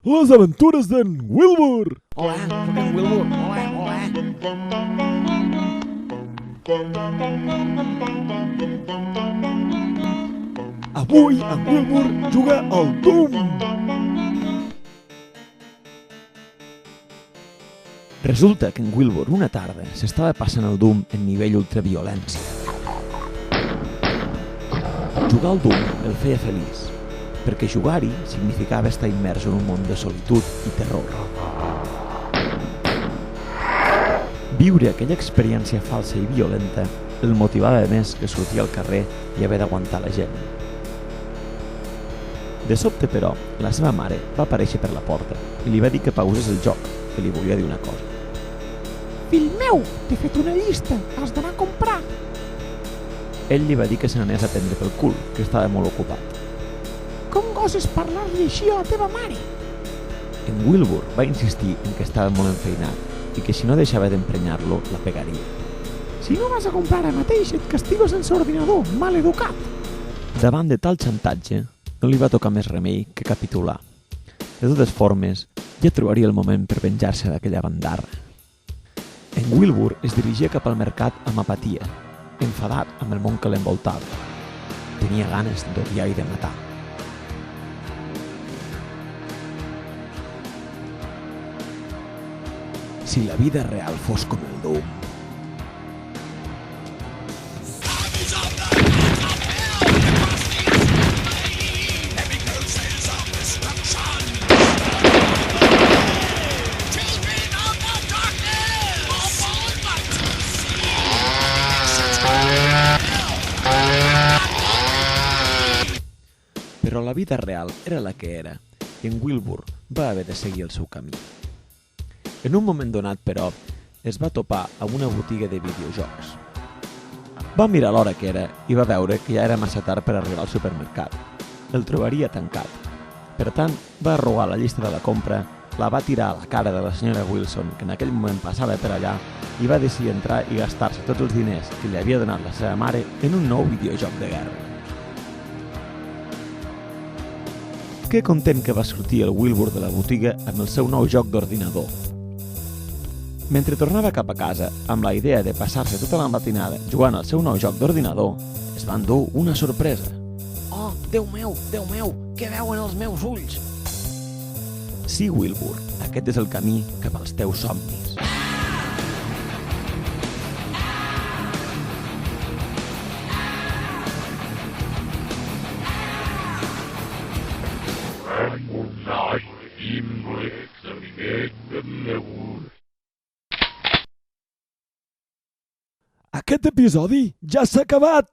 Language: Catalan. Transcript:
Les aventures d'en Wilbur! Hola, sóc en Wilbur. Hola, hola. Avui en Wilbur juga al Doom! Resulta que en Wilbur una tarda s'estava passant el Doom en nivell ultraviolència. Jugar al Doom el feia feliç, perquè jugar-hi significava estar immers en un món de solitud i terror. Viure aquella experiència falsa i violenta el motivava més que sortir al carrer i haver d'aguantar la gent. De sobte, però, la seva mare va aparèixer per la porta i li va dir que pausés el joc, que li volia dir una cosa. Fill meu, t'he fet una llista, has d'anar a comprar. Ell li va dir que se n'anés a prendre pel cul, que estava molt ocupat. Com goses parlar-li així a la teva mare? En Wilbur va insistir en que estava molt enfeinat i que si no deixava d'emprenyar-lo, la pegaria. Si no vas a comprar ara mateix, et castigo sense ordinador, mal educat. Davant de tal xantatge, no li va tocar més remei que capitular. De totes formes, ja trobaria el moment per venjar-se d'aquella bandarra. En Wilbur es dirigia cap al mercat amb apatia, enfadat amb el món que l'envoltava. Tenia ganes d'odiar i de matar. Si la vida real fos com el Doom. Però la vida real era la que era i en Wilbur va haver de seguir el seu camí. En un moment donat, però, es va topar amb una botiga de videojocs. Va mirar l'hora que era i va veure que ja era massa tard per arribar al supermercat. El trobaria tancat. Per tant, va arrugar la llista de la compra, la va tirar a la cara de la senyora Wilson, que en aquell moment passava per allà, i va decidir entrar i gastar-se tots els diners que li havia donat la seva mare en un nou videojoc de guerra. Que content que va sortir el Wilbur de la botiga amb el seu nou joc d'ordinador. Mentre tornava cap a casa, amb la idea de passar-se tota la matinada jugant al seu nou joc d'ordinador, es va endur una sorpresa. Oh, Déu meu, què veuen els meus ulls? Sí, Wilbur, aquest és el camí cap als teus somnis. Aquest episodi ja s'ha acabat!